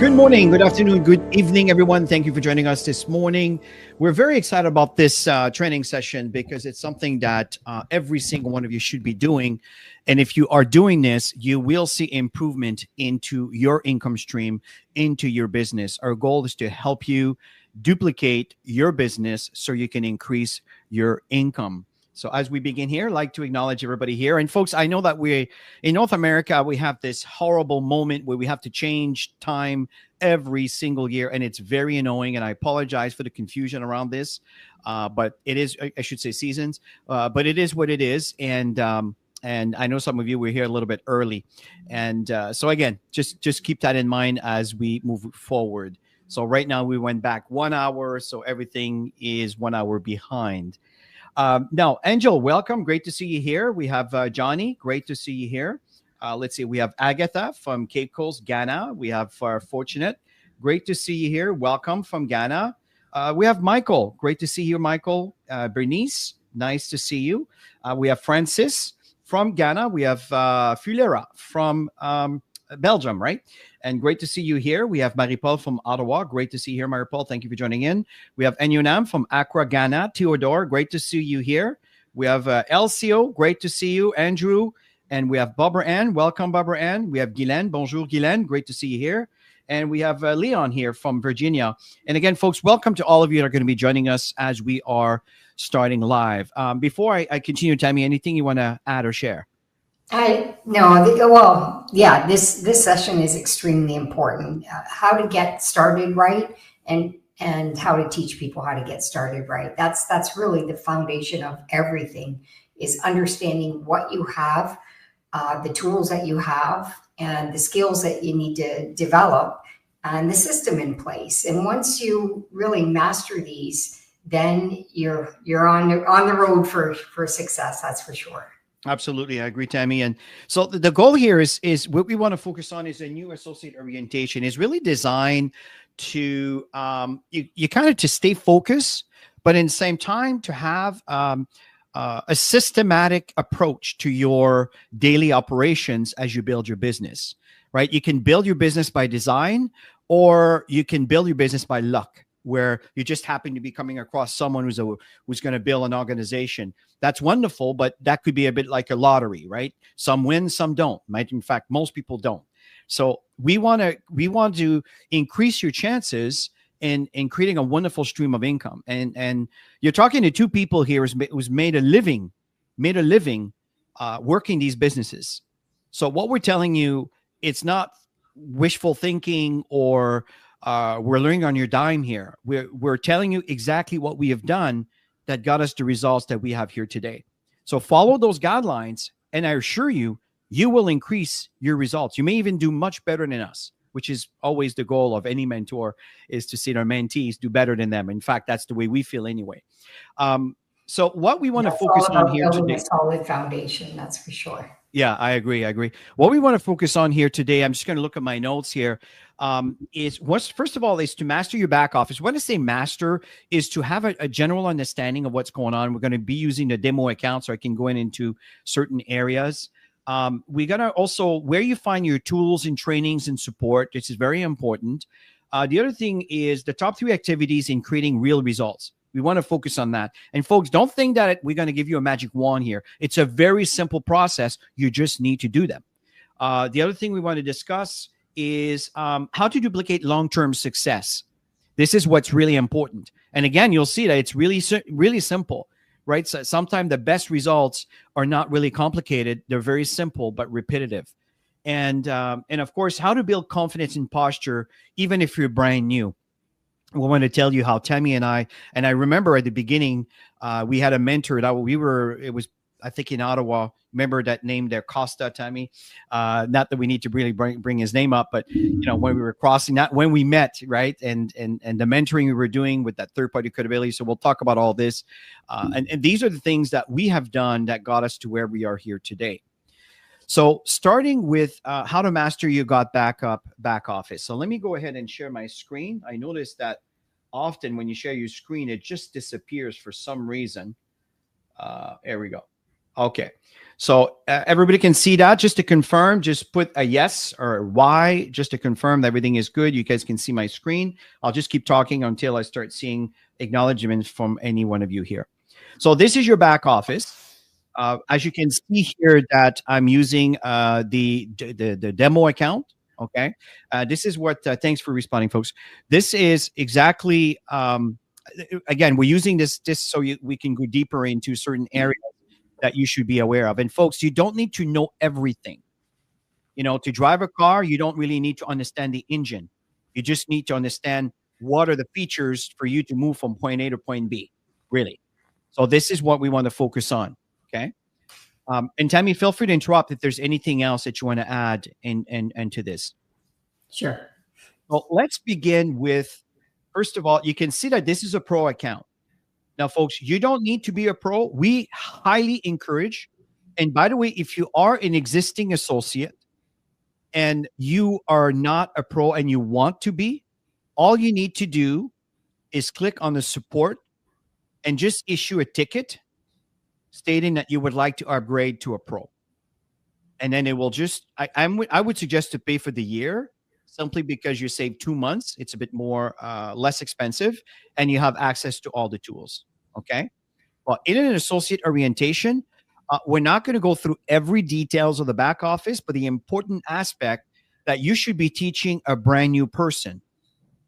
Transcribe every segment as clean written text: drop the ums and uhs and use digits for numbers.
Good morning, good afternoon, good evening, everyone. Thank you for joining us this morning. We're very excited about this training session because it's something that every single one of you should be doing. And if you are doing this, you will see improvement into your income stream, into your business. Our goal is to help you duplicate your business so you can increase your income. So as we begin here, I'd like to acknowledge everybody here. And folks, I know that in North America, we have this horrible moment where we have to change time every single year. And it's very annoying. And I apologize for the confusion around this. But it is, I should say seasons, but it is what it is. And I know some of you were here a little bit early. And so again, just keep that in mind as we move forward. So right now we went back 1 hour. So everything is 1 hour behind. Now, Angel, welcome. Great to see you here. We have Johnny. Great to see you here. Let's see. We have Agatha from Cape Coast, Ghana. We have Fortunate. Great to see you here. Welcome from Ghana. We have Michael. Great to see you, Michael. Bernice, nice to see you. We have Francis from Ghana. We have Fulera from Belgium, right? And great to see you here. We have Marie-Paul from Ottawa. Great to see you here, Marie-Paul. Thank you for joining in. We have Enyunam from Accra, Ghana. Theodore, great to see you here. We have Elcio, great to see you. Andrew, and we have Barbara Ann. Welcome, Barbara Ann. We have Guylaine. Bonjour, Guylaine. Great to see you here. And we have Leon here from Virginia. And again, folks, welcome to all of you that are going to be joining us as we are starting live. Before I continue, Tammy, anything you want to add or share? This session is extremely important. How to get started right and how to teach people how to get started right. That's really the foundation of everything, is understanding what you have, the tools that you have, and the skills that you need to develop, and the system in place. And once you really master these, then you're on the road for success. That's for sure. Absolutely. I agree, Tammy. And so the goal here is what we want to focus on is a new associate orientation is really designed to, you kind of to stay focused, but in the same time to have a systematic approach to your daily operations as you build your business, right? You can build your business by design, or you can build your business by luck, where you just happen to be coming across someone who's going to build an organization. That's wonderful, but that could be a bit like a lottery, right? Some win, some don't. In fact, most people don't. So we want to increase your chances in creating a wonderful stream of income. And you're talking to two people here who's made a living working these businesses. So what we're telling you, it's not wishful thinking or we're learning on your dime here. We're telling you exactly what we have done that got us the results that we have here today. So follow those guidelines, and I assure you, you will increase your results. You may even do much better than us, which is always the goal of any mentor, is to see their mentees do better than them. In fact, that's the way we feel anyway. So what we want to focus on here today, a solid foundation, that's for sure. Yeah, I agree. What we want to focus on here today, I'm just going to look at my notes here, first of all, is to master your back office. When I say master, is to have a general understanding of what's going on. We're going to be using the demo account so I can go into certain areas. We're going to also, where you find your tools and trainings and support, this is very important. The other thing is the top 3 activities in creating real results. We want to focus on that. And folks, don't think that we're going to give you a magic wand here. It's a very simple process. You just need to do them. The other thing we want to discuss is how to duplicate long-term success. This is what's really important. And again, you'll see that it's really, really simple, right? So sometimes the best results are not really complicated. They're very simple, but repetitive. And of course, how to build confidence and posture, even if you're brand new. We want to tell you how Tammy and I remember at the beginning, we had a mentor that it was, I think, in Ottawa. Remember that name there, Costa, Tammy? Not that we need to really bring his name up, but when we were crossing that, when we met, right? And the mentoring we were doing with that third-party credibility. So we'll talk about all this. And these are the things that we have done that got us to where we are here today. So starting with how to master your GotBackup back office. So let me go ahead and share my screen. I noticed that often when you share your screen, it just disappears for some reason. There we go. Okay. So everybody can see that. Just to confirm, just put a yes or a Y just to confirm that everything is good. You guys can see my screen. I'll just keep talking until I start seeing acknowledgements from any one of you here. So this is your back office. As you can see here that I'm using the demo account. Okay. This is what, thanks for responding, folks. This is exactly, again, we're using this so we can go deeper into certain areas that you should be aware of. And folks, you don't need to know everything. To drive a car, you don't really need to understand the engine. You just need to understand what are the features for you to move from point A to point B, really. So this is what we want to focus on, okay? And Tammy, feel free to interrupt if there's anything else that you want to add and to this. Sure. Well, let's begin with, first of all, you can see that this is a pro account. Now, folks, you don't need to be a pro. We highly encourage. And by the way, if you are an existing associate and you are not a pro and you want to be, all you need to do is click on the support and just issue a ticket stating that you would like to upgrade to a pro. And then it will just, I would suggest to pay for the year simply because you save 2 months. It's a bit more, less expensive, and you have access to all the tools. Okay. Well, in an associate orientation, we're not going to go through every details of the back office, but the important aspect that you should be teaching a brand new person.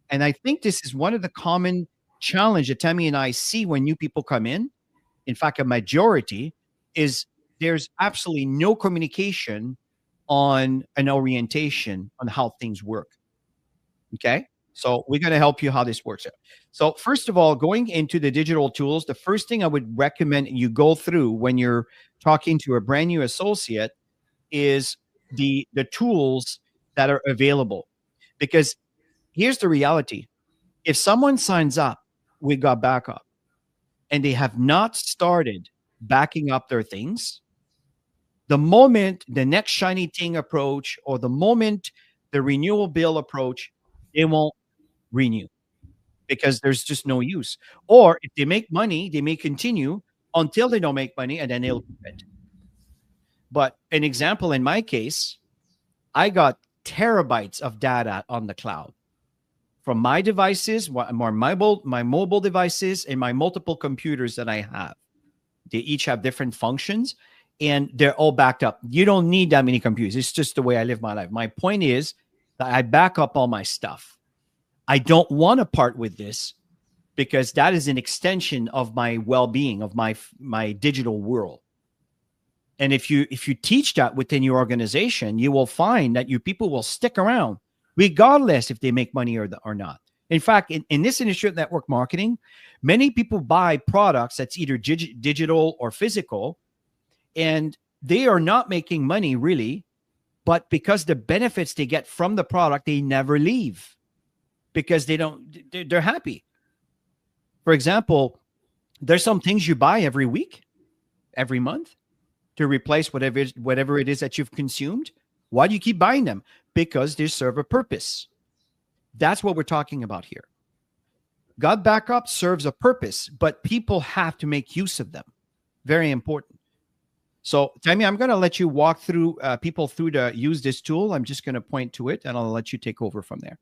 And I think this is one of the common challenge that Tammy and I see when new people come in. In fact, a majority is there's absolutely no communication on an orientation on how things work. Okay. So we're going to help you how this works. So first of all, going into the digital tools, the first thing I would recommend you go through when you're talking to a brand new associate is the tools that are available. Because here's the reality. If someone signs up with GotBackup and they have not started backing up their things, the moment the next shiny thing approach or the moment the renewal bill approach, they won't renew because there's just no use. Or if they make money, they may continue until they don't make money and then they'll quit. But an example in my case, I got terabytes of data on the cloud from my devices, my mobile devices, and my multiple computers that I have. They each have different functions and they're all backed up. You don't need that many computers. It's just the way I live my life. My point is that I back up all my stuff. I don't want to part with this because that is an extension of my well-being, of my digital world. And if you teach that within your organization, you will find that your people will stick around regardless if they make money or not. In fact, in this industry of network marketing, many people buy products that's either digital or physical, and they are not making money really, but because the benefits they get from the product, they never leave because they're happy. For example, there's some things you buy every week, every month to replace whatever it is that you've consumed. Why do you keep buying them? Because they serve a purpose. That's what we're talking about here. GotBackup serves a purpose, but people have to make use of them. Very important. So, Tammy, I'm going to let you walk through people through to use this tool. I'm just going to point to it, and I'll let you take over from there.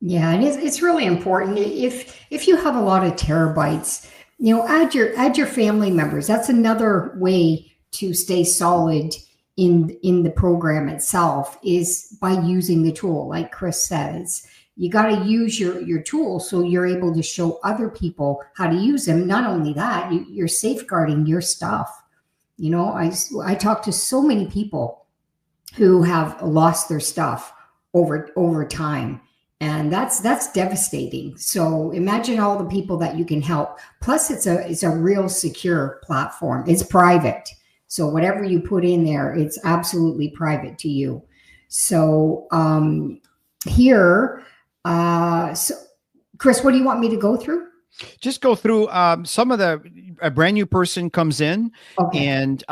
Yeah, and it's really important. If you have a lot of terabytes, add your family members. That's another way to stay solid in the program itself, is by using the tool. Like Chris says, you got to use your tool so you're able to show other people how to use them. Not only that, you're safeguarding your stuff. I talk to so many people who have lost their stuff over time. And that's devastating. So imagine all the people that you can help. Plus, it's a real secure platform. It's private. So whatever you put in there, it's absolutely private to you. So here, so Chris, what do you want me to go through? Just go through some of a brand new person comes in, okay, and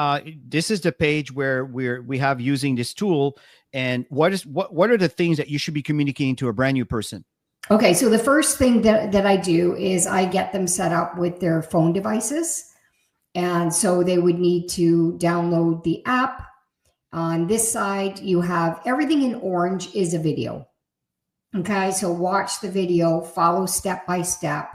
this is the page where we have using this tool. And what are the things that you should be communicating to a brand new person? Okay, so the first thing that I do is I get them set up with their phone devices. And so they would need to download the app. On this side, you have everything in orange is a video. Okay, so watch the video, follow step by step.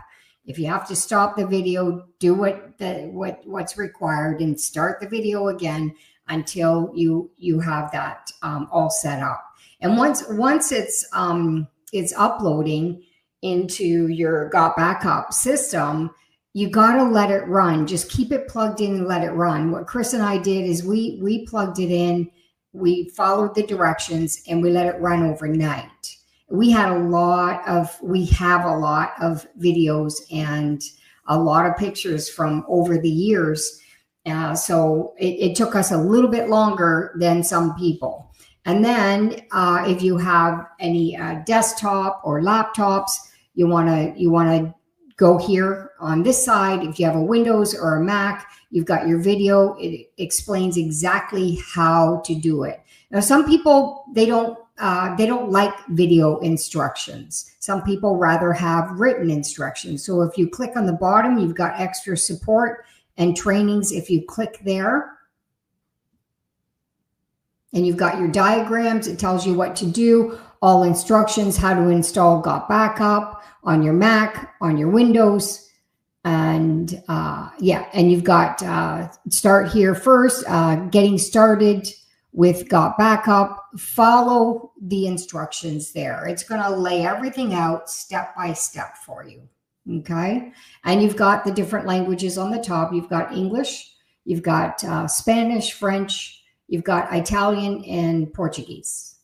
If you have to stop the video, do what's required and start the video again until you have that all set up. And once it's uploading into your GotBackup system, you got to let it run. Just keep it plugged in and let it run. What Chris and I did is we plugged it in, we followed the directions, and we let it run overnight. We have a lot of videos and a lot of pictures from over the years. So it took us a little bit longer than some people. And then if you have any desktop or laptops, you want to go here on this side. If you have a Windows or a Mac, you've got your video. It explains exactly how to do it. Now, some people, they don't like video instructions. Some people rather have written instructions. So if you click on the bottom, you've got extra support and trainings. If you click there and you've got your diagrams, it tells you what to do, all instructions, how to install GotBackup on your Mac, on your Windows. And and you've got start here first, getting started with GotBackup. Follow the instructions there. It's going to lay everything out step by step for you. Okay. And you've got the different languages on the top. You've got English, you've got Spanish, French, you've got Italian and Portuguese.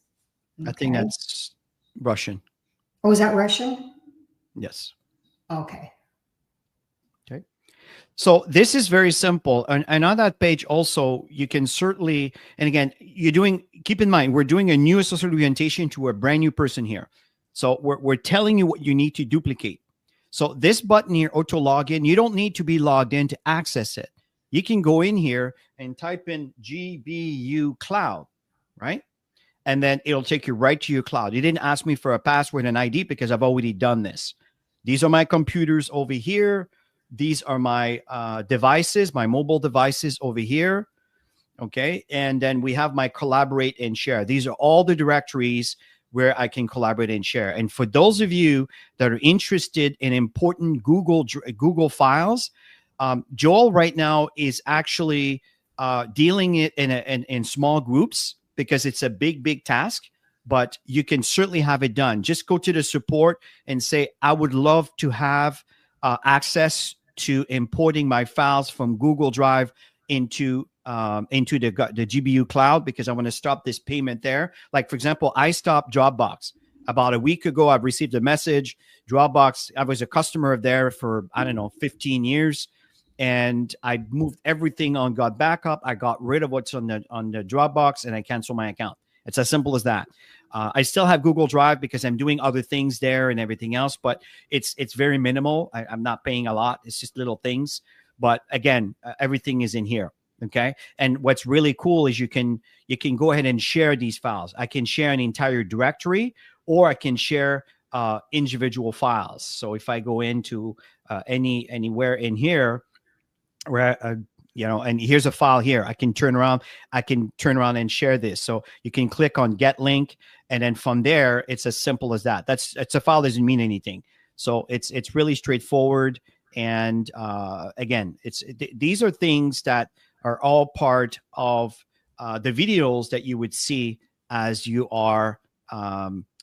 Okay. I think that's Russian. Oh, is that Russian? Yes. Okay. So this is very simple. And on that page also, you can certainly, and again, keep in mind, we're doing a new associate orientation to a brand new person here. So we're telling you what you need to duplicate. So this button here, auto login, you don't need to be logged in to access it. You can go in here and type in GBU cloud, right? And then it'll take you right to your cloud. You didn't ask me for a password and ID because I've already done this. These are my computers over here. These are my devices, my mobile devices over here. Okay. And then we have my collaborate and share. These are all the directories where I can collaborate and share. And for those of you that are interested in important Google files, Joel right now is actually dealing it in small groups because it's a big task, but you can certainly have it done. Just go to the support and say, I would love to have access to importing my files from Google Drive into the GBU cloud because I want to stop this payment there. Like, for example, I stopped Dropbox. About a week ago, I've received a message. Dropbox, I was a customer of theirs for, 15 years. And I moved everything on GotBackup. I got rid of what's on the Dropbox and I canceled my account. It's as simple as that. I still have Google Drive because I'm doing other things there and everything else, but it's very minimal. I'm not paying a lot. It's just little things. But again, everything is in here. Okay. And what's really cool is you can go ahead and share these files. I can share an entire directory or I can share individual files. So if I go into anywhere in here where and here's a file here. I can turn around and share this. So you can click on get link. And then from there, it's as simple as that. It's a file that doesn't mean anything. So it's really straightforward. And again, these are things that are all part of the videos that you would see as you are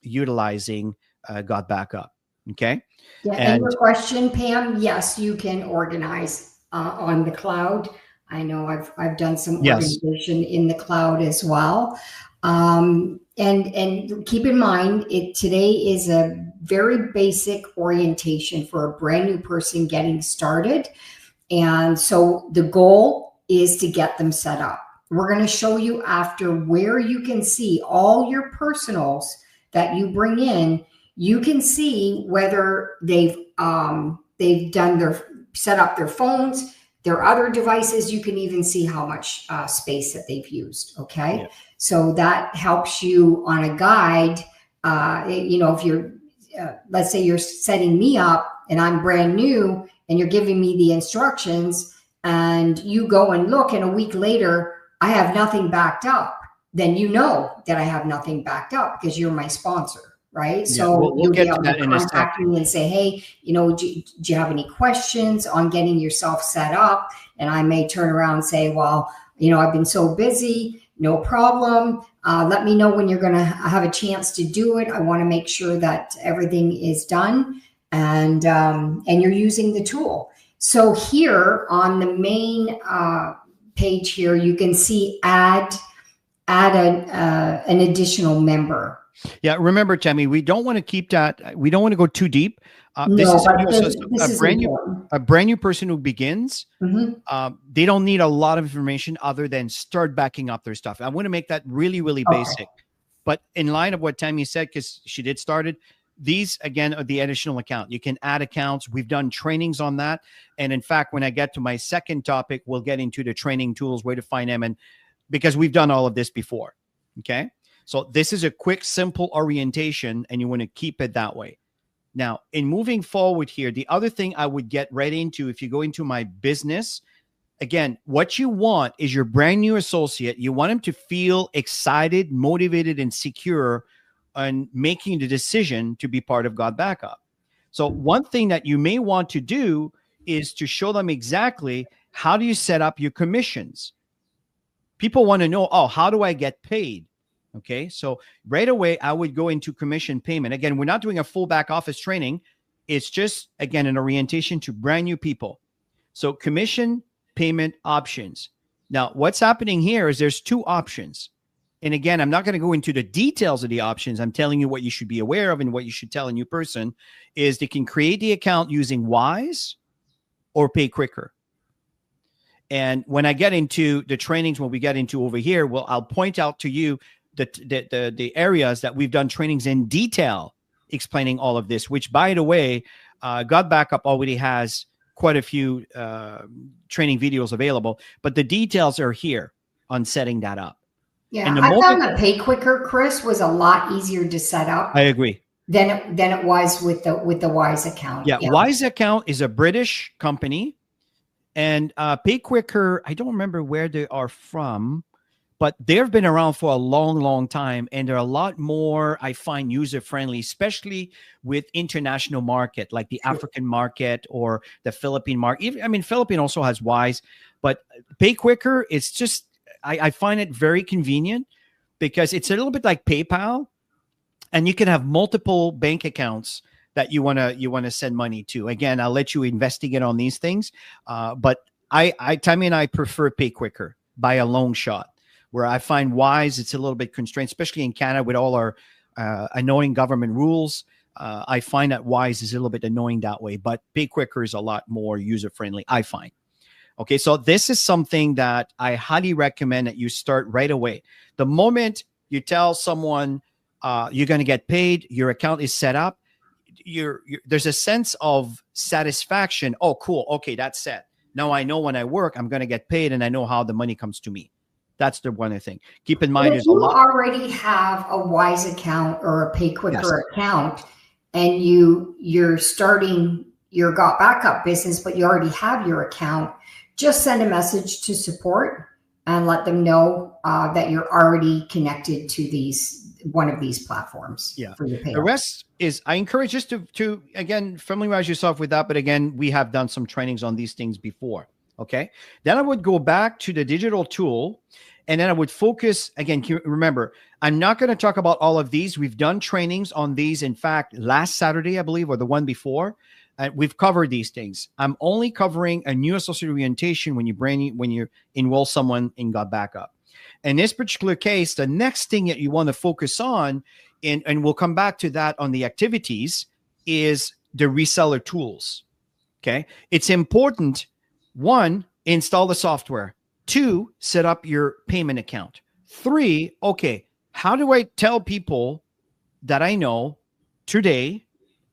utilizing GotBackup. Okay. Yeah. And your question, Pam, yes, you can organize on the cloud. I know I've done some organization in the cloud as well. And keep in mind, today is a very basic orientation for a brand new person getting started. And so the goal is to get them set up. We're going to show you after where you can see all your personals that you bring in. You can see whether they've set up their phones, their other devices. You can even see how much space that they've used. Okay. Yeah. So that helps you on a guide. If you're, let's say you're setting me up and I'm brand new and you're giving me the instructions, and you go and look, and a week later, I have nothing backed up, then you know that I have nothing backed up because you're my sponsor, right? Yeah, So we'll you'll be get to able that to in a contact second. me and say, hey, do you have any questions on getting yourself set up? And I may turn around and say, well, I've been so busy, no problem. Let me know when you're going to have a chance to do it. I want to make sure that everything is done and you're using the tool. So here on the main page here, you can see add an additional member. Yeah, remember, Tammy, we don't want to keep that. We don't want to go too deep. This No, is a but new, so this is important. a brand new person who begins. Mm-hmm. They don't need a lot of information other than start backing up their stuff. I want to make that really, really basic. But in line of what Tammy said, because she did started, these again are the additional account. You can add accounts. We've done trainings on that. And in fact, when I get to my second topic, we'll get into the training tools, where to find them, and because we've done all of this before. Okay. So this is a quick, simple orientation, and you want to keep it that way. Now, in moving forward here, the other thing I would get right into, if you go into my business, again, what you want is your brand new associate. You want him to feel excited, motivated, and secure on making the decision to be part of GotBackup. So one thing that you may want to do is to show them exactly how do you set up your commissions. People want to know, oh, how do I get paid? Okay, so right away, I would go into commission payment. Again, we're not doing a full back office training. It's just, again, an orientation to brand new people. So commission payment options. Now, what's happening here is there's two options. And again, I'm not going to go into the details of the options. I'm telling you what you should be aware of, and what you should tell a new person is they can create the account using Wise or Pay Quicker. And when I get into the trainings, when we get into over here, well, I'll point out to you the areas that we've done trainings in detail explaining all of this, which, by the way, GotBackup already has quite a few training videos available, but the details are here on setting that up. Yeah, I found that Pay Quicker, Chris, was a lot easier to set up. I agree. Than it was with the Wise account. Yeah, Wise account is a British company, and Pay Quicker, I don't remember where they are from, but they've been around for a long, long time, and they're a lot more, I find, user-friendly, especially with international market, like the African market or the Philippine market. I mean, Philippine also has Wise, but Pay Quicker, it's just, I find it very convenient because it's a little bit like PayPal, and you can have multiple bank accounts that you want to send money to. Again, I'll let you investigate on these things, but Tammy and I prefer Pay Quicker by a long shot. Where I find Wise, it's a little bit constrained, especially in Canada with all our annoying government rules. I find that Wise is a little bit annoying that way, but Pay Quicker is a lot more user-friendly, I find. Okay, so this is something that I highly recommend that you start right away. The moment you tell someone you're going to get paid, your account is set up, there's a sense of satisfaction. Oh, cool. Okay, that's set. Now I know when I work, I'm going to get paid, and I know how the money comes to me. That's the one thing. Keep in mind, if you already have a Wise account or a Pay Quicker account, and you're starting your GotBackup business, but you already have your account, just send a message to support and let them know that you're already connected to one of these platforms. Yeah. For your payout. The rest is, I encourage just to again, familiarize yourself with that. But again, we have done some trainings on these things before. Okay. Then I would go back to the digital tool, and then I would focus again. Remember, I'm not going to talk about all of these. We've done trainings on these. In fact, last Saturday, I believe, or the one before, we've covered these things. I'm only covering a new associate orientation when you enroll someone in GotBackup. In this particular case, the next thing that you want to focus on, and we'll come back to that on the activities, is the reseller tools. Okay. It's important. 1, install the software. 2, set up your payment account. 3, okay, how do I tell people that I know today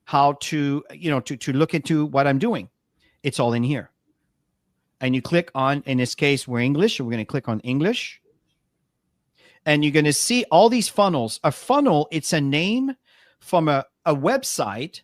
how to, to look into what I'm doing? It's all in here. And you click on, in this case, we're English, so we're going to click on English. And you're going to see all these funnels. A funnel, it's a name from a website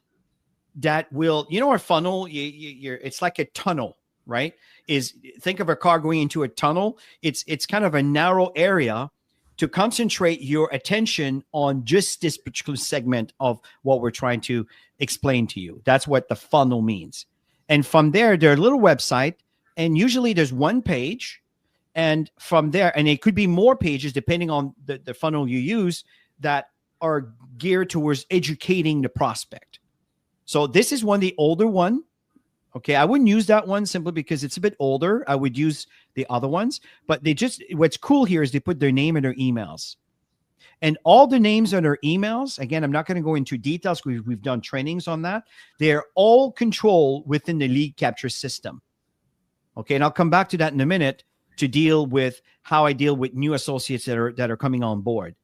that will, a funnel, it's like a tunnel. right? Is think of a car going into a tunnel. It's kind of a narrow area to concentrate your attention on just this particular segment of what we're trying to explain to you. That's what the funnel means. And from there, there's a little website, and usually there's one page. And from there, and it could be more pages depending on the funnel you use that are geared towards educating the prospect. So this is the older one. Okay, I wouldn't use that one simply because it's a bit older. I would use the other ones, but what's cool here is they put their name and their emails. And all the names and their emails, again, I'm not going to go into details. We've done trainings on that. They're all controlled within the lead capture system. Okay, and I'll come back to that in a minute to deal with how I deal with new associates that are coming on board.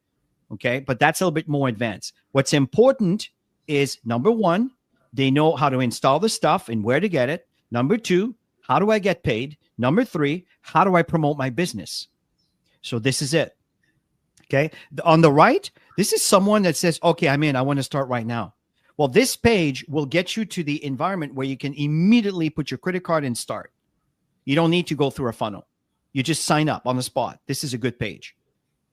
Okay, but that's a little bit more advanced. What's important is, number one, they know how to install the stuff and where to get it. Number two, how do I get paid? Number three, how do I promote my business? So this is it. Okay. On the right, this is someone that says, okay, I'm in. I want to start right now. Well, this page will get you to the environment where you can immediately put your credit card and start. You don't need to go through a funnel. You just sign up on the spot. This is a good page.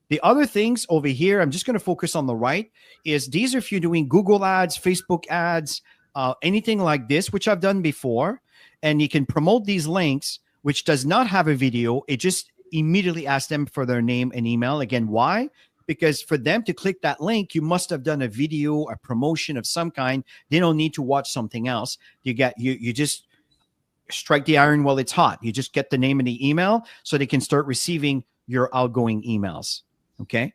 The other things over here, I'm just going to focus on the right, is these are if you're doing Google ads, Facebook ads, anything like this, which I've done before. And you can promote these links, which does not have a video. It just immediately asks them for their name and email. Again, why? Because for them to click that link, you must have done a video, a promotion of some kind. They don't need to watch something else. You just strike the iron while it's hot. You just get the name and the email so they can start receiving your outgoing emails. Okay.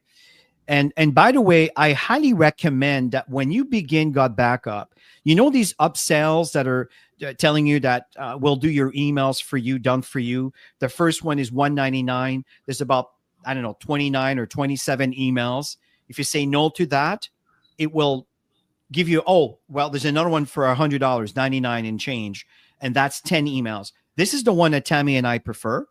And by the way, I highly recommend that when you begin GotBackup, these upsells that are telling you that we'll do your emails for you, done for you. The first one is $199. There's about, 29 or 27 emails. If you say no to that, it will give you, there's another one for $100, 99 and change. And that's 10 emails. This is the one that Tammy and I prefer.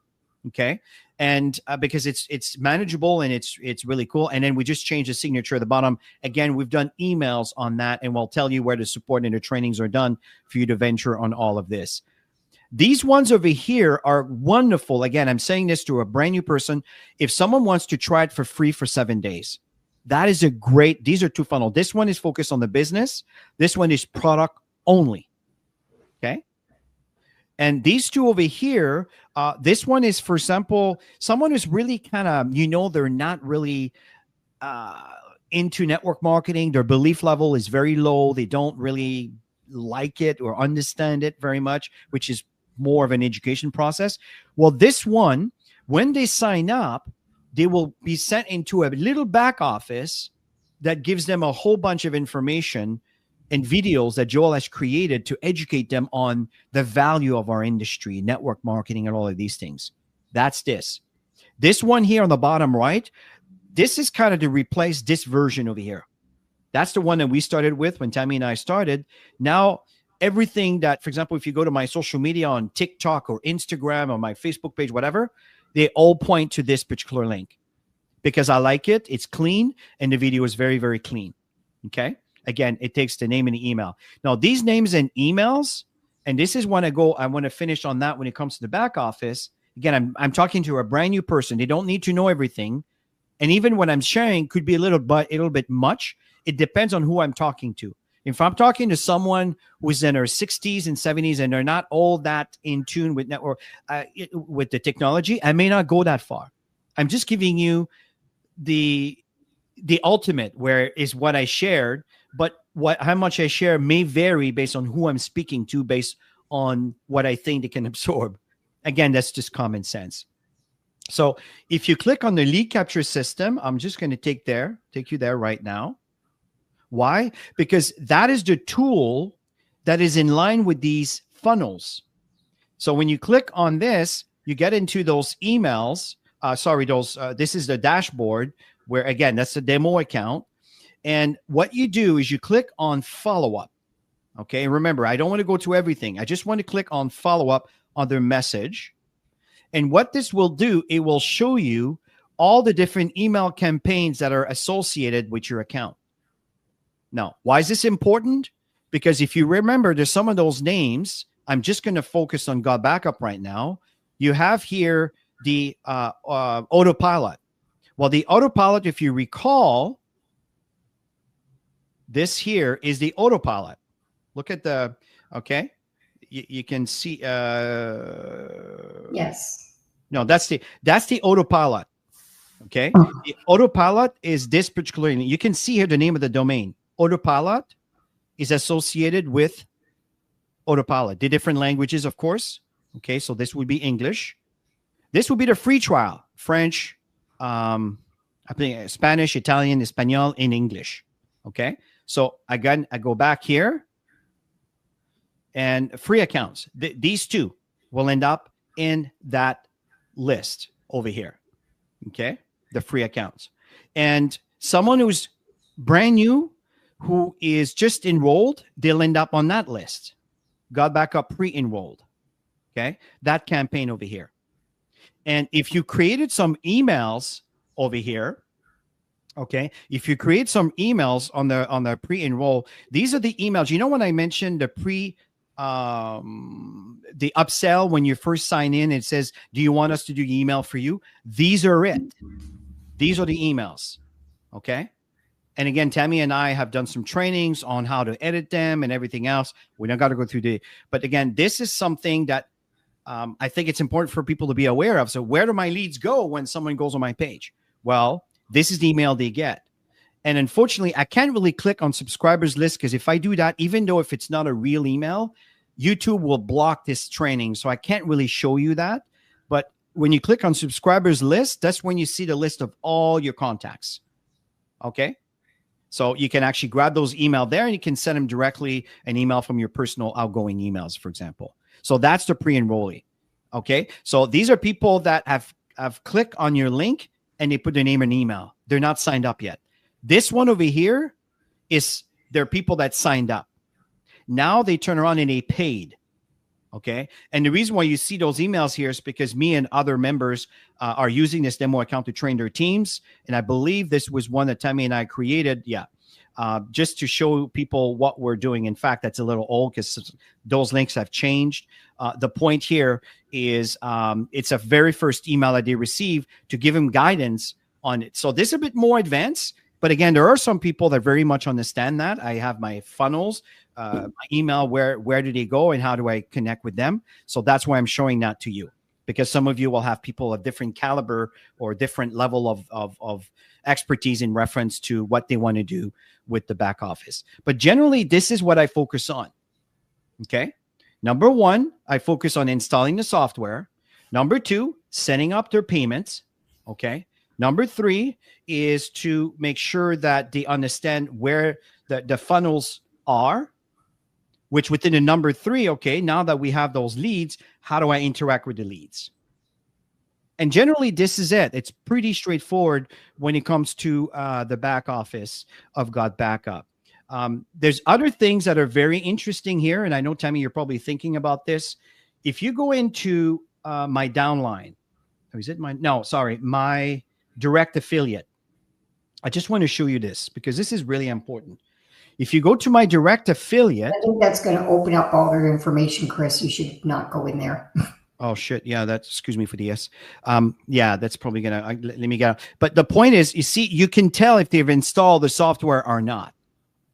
Okay. And because it's manageable and it's really cool. And then we just changed the signature at the bottom. Again, we've done emails on that, and we'll tell you where the support and the trainings are done for you to venture on all of this. These ones over here are wonderful. Again, I'm saying this to a brand new person. If someone wants to try it for free for 7 days, that is these are two funnels. This one is focused on the business. This one is product only. Okay. And these two over here, this one is, for example, someone who's really kind of, they're not really into network marketing. Their belief level is very low. They don't really like it or understand it very much, which is more of an education process. Well, this one, when they sign up, they will be sent into a little back office that gives them a whole bunch of information and videos that Joel has created to educate them on the value of our industry, network marketing, and all of these things. That's this. This one here on the bottom right, this is kind of to replace this version over here. That's the one that we started with when Tammy and I started. Now, everything that, for example, if you go to my social media on TikTok or Instagram or my Facebook page, whatever, they all point to this particular link because I like it. It's clean, and the video is very, very clean. Okay. Again, it takes the name and the email. Now, these names and emails, and this is when I want to finish on that when it comes to the back office. Again, I'm talking to a brand new person. They don't need to know everything. And even what I'm sharing could be a little bit much. It depends on who I'm talking to. If I'm talking to someone who's in their 60s and 70s and they're not all that in tune with network, with the technology, I may not go that far. I'm just giving you the ultimate, where is what I shared. But how much I share may vary based on who I'm speaking to, based on what I think they can absorb. Again, that's just common sense. So if you click on the lead capture system, I'm just going to take you there right now. Why? Because that is the tool that is in line with these funnels. So when you click on this, you get into those emails. This is the dashboard where, again, that's the demo account. And what you do is you click on follow-up. Okay. And remember, I don't want to go to everything. I just want to click on follow-up on their message. And what this will do, it will show you all the different email campaigns that are associated with your account. Now, why is this important? Because if you remember, there's some of those names I'm just going to focus on GotBackup right now. You have here the autopilot. Well, the autopilot, if you recall, this here is the autopilot. Look at the, okay. You can see, Yes. no, that's the autopilot. Okay. The autopilot is this particular, you can see here the name of the domain. Autopilot is associated with autopilot. The different languages, of course. Okay. So this would be English. This would be the free trial, French, I think Spanish, Italian, Espanol, in English. Okay. So again, I go back here and free accounts. These two will end up in that list over here. Okay. The free accounts. And someone who's brand new, who is just enrolled, they'll end up on that list. GotBackup pre-enrolled. Okay. That campaign over here. And if you created some emails over here, okay, if you create some emails on the pre-enroll, these are the emails. You know, when I mentioned the upsell, when you first sign in, it says, do you want us to do email for you? These are it. These are the emails. Okay. And again, Tammy and I have done some trainings on how to edit them and everything else. We don't got to go through but again, this is something that I think it's important for people to be aware of. So where do my leads go when someone goes on my page? Well, this is the email they get. And unfortunately, I can't really click on subscribers list, because if I do that, even though if it's not a real email, YouTube will block this training. So I can't really show you that. But when you click on subscribers list, that's when you see the list of all your contacts. Okay. So you can actually grab those email there, and you can send them directly an email from your personal outgoing emails, for example. So that's the pre-enrollee. Okay. So these are people that have clicked on your link and they put their name and email. They're not signed up yet. This one over here they're people that signed up. Now they turn around and they paid. Okay. And the reason why you see those emails here is because me and other members are using this demo account to train their teams. And I believe this was one that Tammy and I created. Yeah. Just to show people what we're doing. In fact, that's a little old because those links have changed. The point here is it's a very first email that they receive to give them guidance on it. So this is a bit more advanced. But again, there are some people that very much understand that. I have my funnels, my email, where do they go and how do I connect with them? So that's why I'm showing that to you, because some of you will have people of different caliber or different level of expertise in reference to what they want to do with the back office. But generally, this is what I focus on. Okay. Number one, I focus on installing the software. Number two, setting up their payments. Okay. Number three is to make sure that they understand where the funnels are, which within the number three, okay, now that we have those leads, how do I interact with the leads? And generally, this is it. It's pretty straightforward when it comes to the back office of GotBackup. There's other things that are very interesting here. And I know, Tammy, you're probably thinking about this. If you go into my downline, my direct affiliate. I just want to show you this because this is really important. If you go to my direct affiliate. I think that's going to open up all their information, Chris. You should not go in there. Oh, shit. Yeah, excuse me for the S. Yeah, that's probably going to, let me get out. But the point is, you see, you can tell if they've installed the software or not.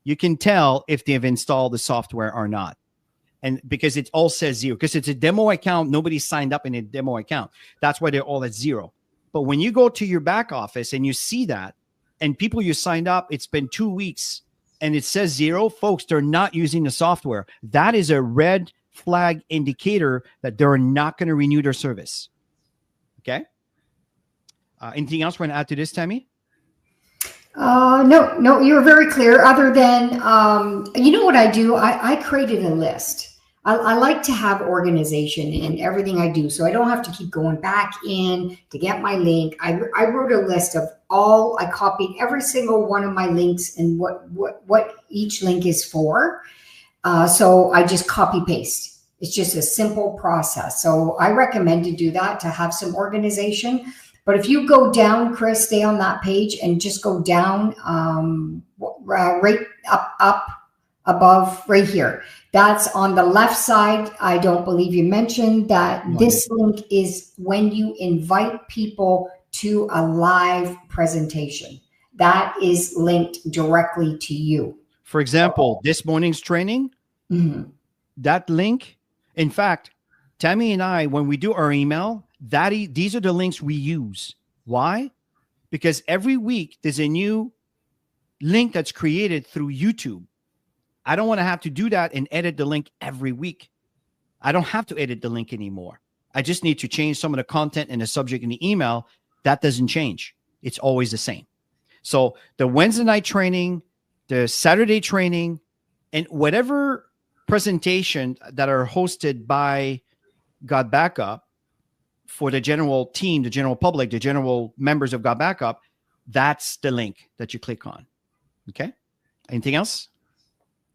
You can tell if they've installed the software or not. And because it all says 0, because it's a demo account, nobody signed up in a demo account. That's why they're all at 0. But when you go to your back office and you see that, and people you signed up, it's been 2 weeks and it says 0, folks, they're not using the software. That is a red flag indicator that they're not going to renew their service. Okay. Anything else you want to add to this, Tammy? No, you're very clear. Other than, you know what I do? I created a list. I like to have organization in everything I do, so I don't have to keep going back in to get my link. I wrote a list of I copied every single one of my links and what each link is for. So I just copy paste. It's just a simple process. So I recommend to do that to have some organization. But if you go down, Chris, stay on that page and just go down right up above right here. That's on the left side. I don't believe you mentioned that this link is when you invite people to a live presentation. That is linked directly to you. For example, this morning's training, that link, in fact, Tammy and I, when we do our email, these are the links we use. Why? Because every week there's a new link that's created through YouTube. I don't want to have to do that and edit the link every week. I don't have to edit the link anymore. I just need to change some of the content and the subject in the email. That doesn't change. It's always the same. So the Wednesday night training, the Saturday training, and whatever presentation that are hosted by GotBackup for the general team, the general public, the general members of GotBackup, that's the link that you click on. Okay. Anything else?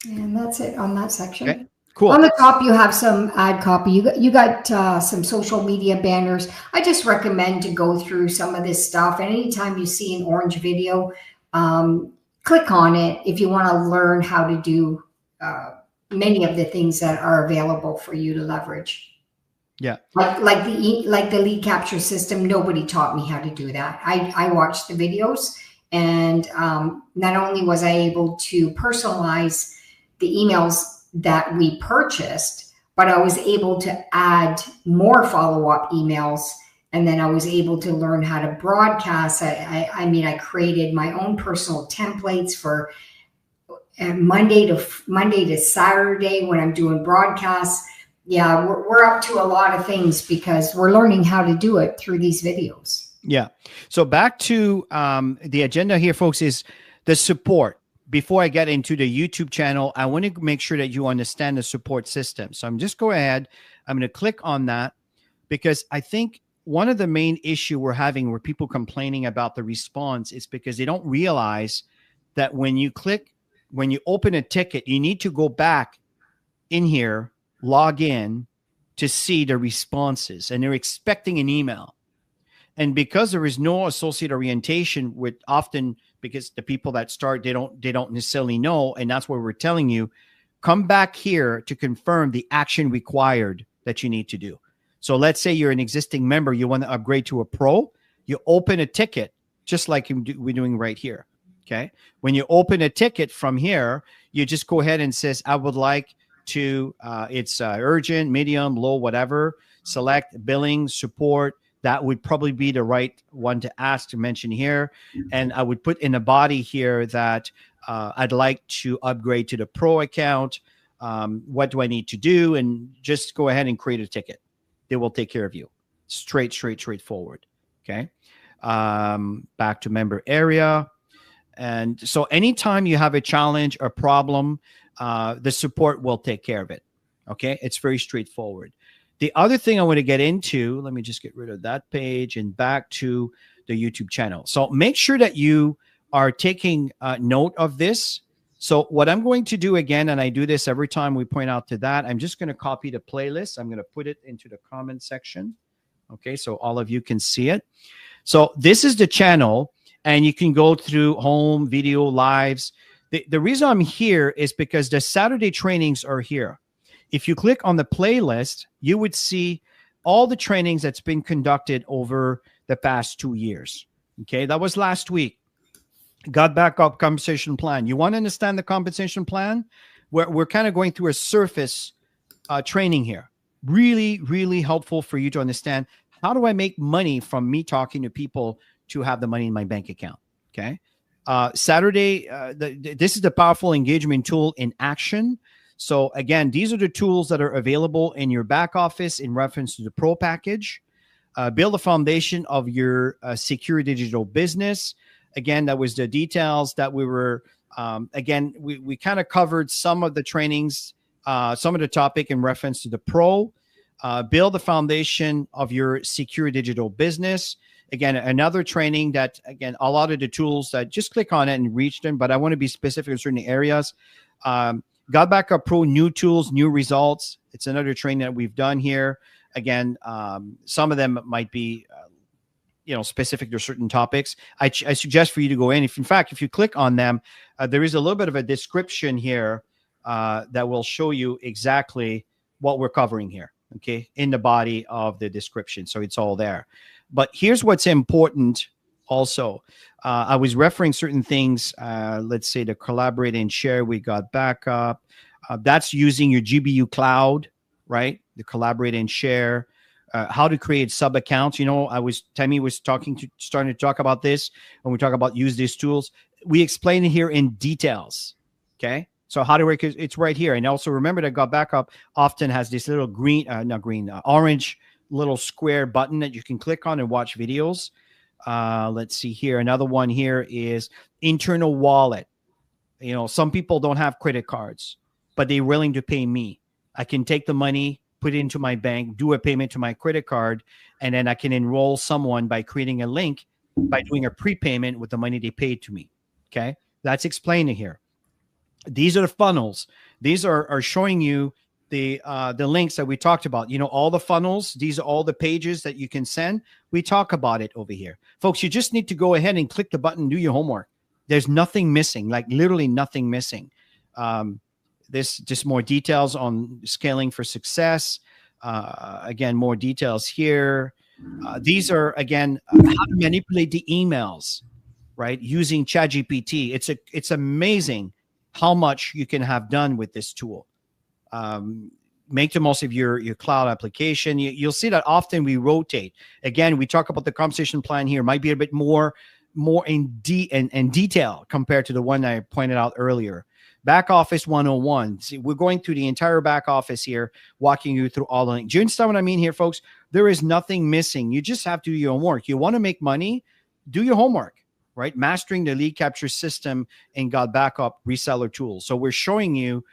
And that's it on that section. Okay. Cool. On the top, you have some ad copy. You got some social media banners. I just recommend to go through some of this stuff. And anytime you see an orange video, click on it if you want to learn how to do many of the things that are available for you to leverage. Yeah. Like the lead capture system. Nobody taught me how to do that. I watched the videos, and not only was I able to personalize the emails that we purchased, but I was able to add more follow-up emails. And then I was able to learn how to broadcast. I created my own personal templates for Monday to Saturday when I'm doing broadcasts. Yeah, we're up to a lot of things because we're learning how to do it through these videos. Yeah. So back to the agenda here, folks, is the support. Before I get into the YouTube channel, I want to make sure that you understand the support system. So I'm just go ahead. I'm going to click on that because I think one of the main issue we're having where people complaining about the response is because they don't realize that when you open a ticket, you need to go back in here, log in to see the responses, and they're expecting an email. And because there is no associate orientation with often, because the people that start, they don't necessarily know. And that's why we're telling you, come back here to confirm the action required that you need to do. So let's say you're an existing member, you want to upgrade to a pro, you open a ticket, just like we're doing right here. Okay. When you open a ticket from here, you just go ahead and says, I would like to, it's urgent, medium, low, whatever, select billing, support. That would probably be the right one to ask to mention here. And I would put in a body here that I'd like to upgrade to the pro account. What do I need to do? And just go ahead and create a ticket. They will take care of you. Straightforward. Okay. Back to member area. And so anytime you have a challenge or problem, the support will take care of it. Okay. It's very straightforward. The other thing I want to get into, let me just get rid of that page and back to the YouTube channel. So make sure that you are taking note of this. So what I'm going to do again, and I do this every time we point out to that, I'm just going to copy the playlist. I'm going to put it into the comment section. Okay, so all of you can see it. So this is the channel, and you can go through home, video, lives. The reason I'm here is because the Saturday trainings are here. If you click on the playlist, you would see all the trainings that's been conducted over the past 2 years. Okay, that was last week. GotBackup compensation plan. You want to understand the compensation plan? We're kind of going through a surface training here. Really, really helpful for you to understand how do I make money from me talking to people to have the money in my bank account. Okay, Saturday. This is the powerful engagement tool in action. So again, these are the tools that are available in your back office in reference to the pro package. Build a foundation of your secure digital business. Again, that was the details that we were, again, we kind of covered some of the trainings, some of the topic in reference to the pro. Build the foundation of your secure digital business. Again, another training that, again, a lot of the tools that just click on it and reach them, but I want to be specific in certain areas. GotBackup Pro, new tools, new results. It's another training that we've done here. Again, some of them might be, specific to certain topics. I suggest for you to go in. In fact, if you click on them, there is a little bit of a description here that will show you exactly what we're covering here, okay, in the body of the description. So it's all there. But here's what's important also. I was referring certain things. Let's say to collaborate and share, we got backup. That's using your GBU cloud, right? The collaborate and share. How to create sub accounts. Tammy was starting to talk about this when we talk about use these tools. We explain it here in details. Okay. So how to work, it's right here. And also remember that GotBackup often has this little orange little square button that you can click on and watch videos. Let's see here. Another one here is internal wallet. Some people don't have credit cards, but they're willing to pay me. I can take the money, put it into my bank, do a payment to my credit card, and then I can enroll someone by creating a link by doing a prepayment with the money they paid to me. Okay. That's explained here. These are the funnels. These are showing you the links that we talked about. All the funnels. These are all the pages that you can send. We talk about it over here. Folks, you just need to go ahead and click the button, do your homework. There's nothing missing, like literally nothing missing. This just more details on scaling for success. Again, more details here. These are, again, how to manipulate the emails, right? Using ChatGPT. It's amazing how much you can have done with this tool. Make the most of your cloud application. You'll see that often we rotate. Again, we talk about the conversation plan here. Might be a bit more in detail compared to the one I pointed out earlier. Back Office 101. See, we're going through the entire back office here, walking you through all the links. Do you understand what I mean here, folks? There is nothing missing. You just have to do your homework. You want to make money? Do your homework. Right? Mastering the lead capture system and GotBackup reseller tools. So we're showing you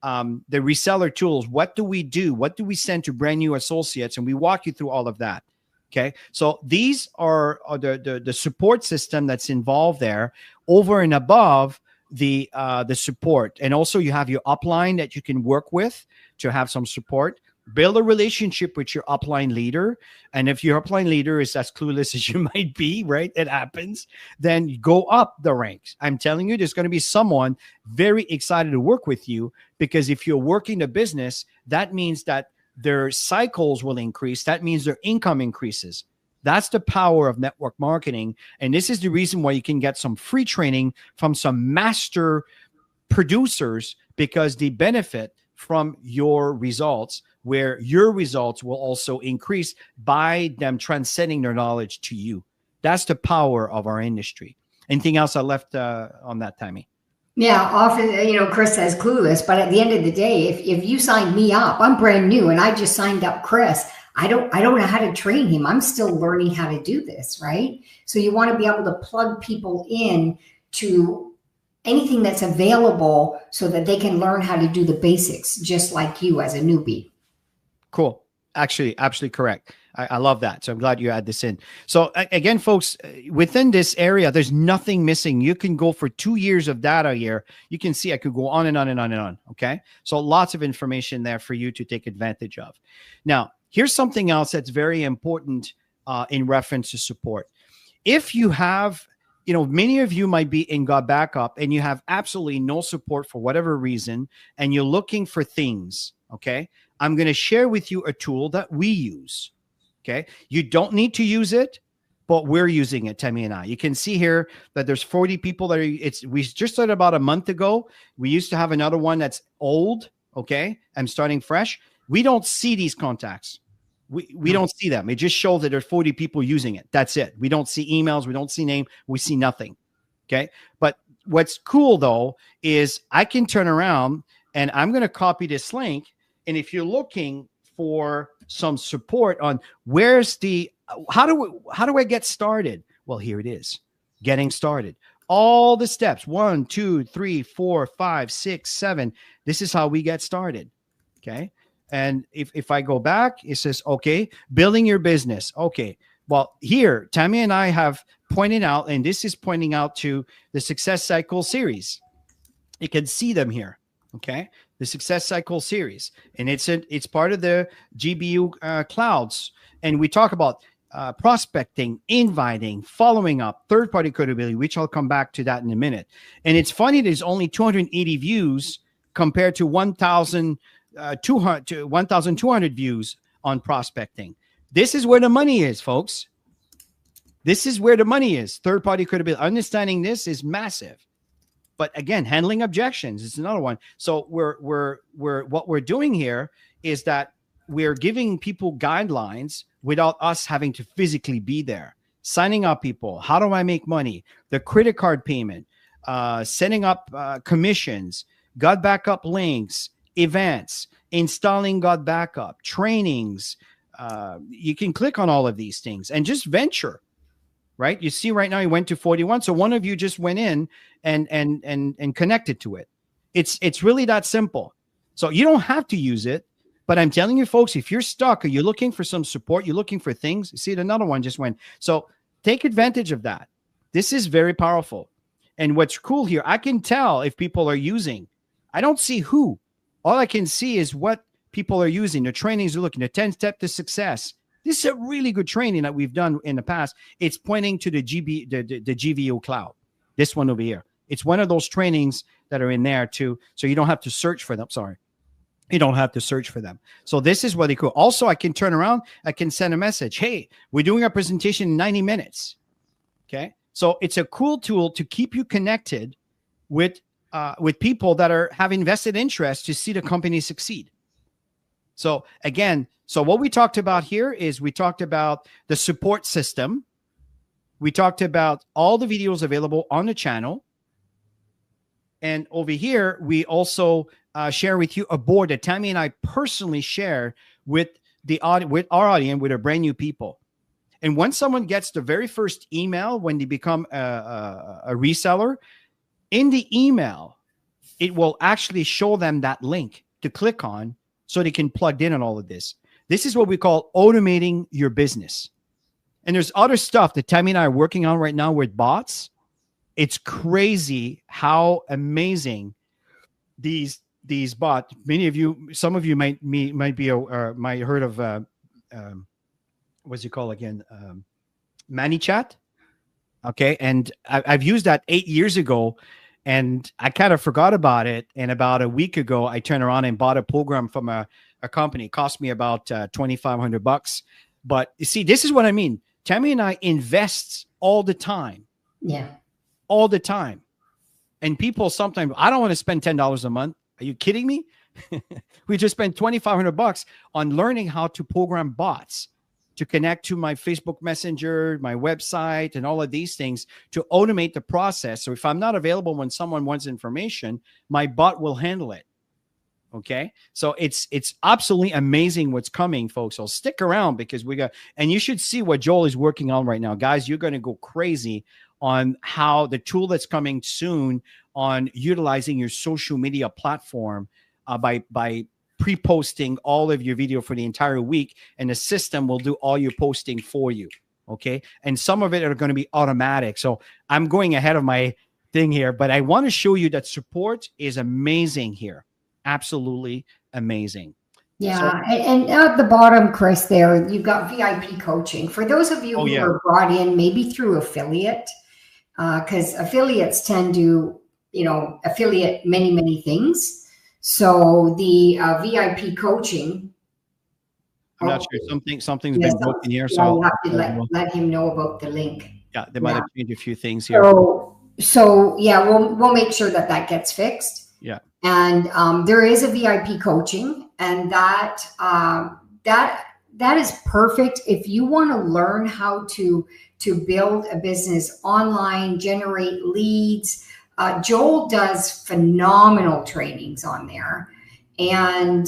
the reseller tools. What do we do? What do we send to brand new associates? And we walk you through all of that. Okay. So these are the support system that's involved there over and above the support. And also you have your upline that you can work with to have some support. Build a relationship with your upline leader. And if your upline leader is as clueless as you might be, right, it happens, then go up the ranks. I'm telling you, there's going to be someone very excited to work with you, because if you're working a business, that means that their cycles will increase. That means their income increases. That's the power of network marketing. And this is the reason why you can get some free training from some master producers, because they benefit from your results, where your results will also increase by them transcending their knowledge to you. That's the power of our industry. Anything else I left on that, Tammy? Yeah, often, Chris says clueless, but at the end of the day, if you signed me up, I'm brand new and I just signed up Chris. I don't know how to train him. I'm still learning how to do this, right? So you want to be able to plug people in to anything that's available so that they can learn how to do the basics, just like you as a newbie. Cool. Actually, absolutely correct. I love that. So I'm glad you add this in. So again, folks, within this area, there's nothing missing. You can go for 2 years of data here. You can see I could go on and on and on and on. Okay. So lots of information there for you to take advantage of. Now, here's something else that's very important in reference to support. If you have, many of you might be in GotBackup and you have absolutely no support for whatever reason, and you're looking for things. Okay. I'm going to share with you a tool that we use. Okay. You don't need to use it, but we're using it, Tammy and I. You can see here that there's 40 people that we just started about a month ago. We used to have another one that's old. Okay. I'm starting fresh. We don't see these contacts. We don't see them. It just shows that there's 40 people using it. That's it. We don't see emails. We don't see name. We see nothing. Okay. But what's cool though, is I can turn around and I'm going to copy this link. And if you're looking for some support on how do I get started? Well, here it is. Getting started. All the steps, 1, 2, 3, 4, 5, 6, 7. This is how we get started. Okay. And if I go back, it says, okay, building your business. Okay. Well, here, Tammy and I have pointed out, and this is pointing out to the Success Cycle series. You can see them here. Okay. The Success Cycle series. And it's part of the GBU clouds. And we talk about prospecting, inviting, following up, third-party credibility, which I'll come back to that in a minute. And it's funny, there's only 280 views compared to 1,200 views on prospecting. This is where the money is, folks. This is where the money is. Third-party credibility. Understanding this is massive. But again, handling objections is another one. So what we're doing here is that we're giving people guidelines without us having to physically be there. Signing up people. How do I make money? The credit card payment, setting up commissions, GotBackup links, events, installing GotBackup, trainings. You can click on all of these things and just venture. Right? You see right now you went to 41. So one of you just went in and connected to it. It's really that simple. So you don't have to use it, but I'm telling you folks, if you're stuck or you're looking for some support, you're looking for things, see another one just went. So take advantage of that. This is very powerful. And what's cool here, I can tell if people are using. I don't see who. All I can see is what people are using. The trainings are looking, the 10 step to success. This is a really good training that we've done in the past. It's pointing to the GVO cloud. This one over here. It's one of those trainings that are in there too. So you don't have to search for them. Sorry. You don't have to search for them. So this is really cool. Also, I can turn around. I can send a message. Hey, we're doing our presentation in 90 minutes. Okay. So it's a cool tool to keep you connected with people that have invested interest to see the company succeed. So again, so what we talked about here is we talked about the support system. We talked about all the videos available on the channel. And over here, we also share with you a board that Tammy and I personally share with our audience, with our brand new people. And when someone gets the very first email, when they become a reseller, in the email, it will actually show them that link to click on so they can plug in on all of this. This is what we call automating your business. And there's other stuff that Tammy and I are working on right now with bots. It's crazy how amazing these bots. Some of you might be heard of what's it called again? ManyChat. Okay, and I've used that 8 years ago, and I kind of forgot about it. And about a week ago, I turned around and bought a program from a company. It cost me about $2,500. But you see, this is what I mean. Tammy and I invest all the time. Yeah. All the time. And people sometimes, I don't want to spend $10 a month. Are you kidding me? We just spent $2,500 on learning how to program bots to connect to my Facebook Messenger, my website, and all of these things to automate the process. So if I'm not available when someone wants information, my bot will handle it. Okay. So it's absolutely amazing what's coming, folks. So stick around because and you should see what Joel is working on right now. Guys, you're going to go crazy on how the tool that's coming soon on utilizing your social media platform by pre-posting all of your video for the entire week, and the system will do all your posting for you. Okay. And some of it are going to be automatic. So I'm going ahead of my thing here, but I want to show you that support is amazing here. Absolutely amazing. Yeah. So, and at the bottom, Chris, there, you've got VIP coaching. For those of you who are brought in maybe through affiliate, because affiliates tend to, affiliate many, many things. So the VIP coaching. I'm not sure. Something's been broken here. So I'll have to let him know about the link. Yeah, they might have changed a few things here. So yeah, we'll make sure that gets fixed. Yeah. And there is a VIP coaching, and that is perfect if you want to learn how to build a business online, generate leads. Joel does phenomenal trainings on there, and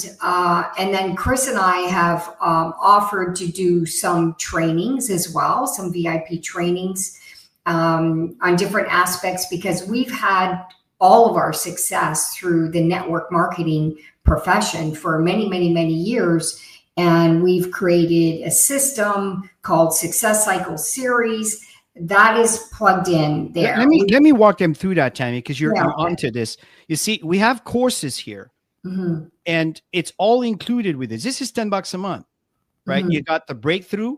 then Chris and I have offered to do some trainings as well, some VIP trainings on different aspects, because we've had all of our success through the network marketing profession for many, many, many years. And we've created a system called Success Cycle Series that is plugged in there. Let me walk them through that, Tammy, because you're onto this. You see, we have courses here, and it's all included with this. This is $10 a month, right? You got the breakthrough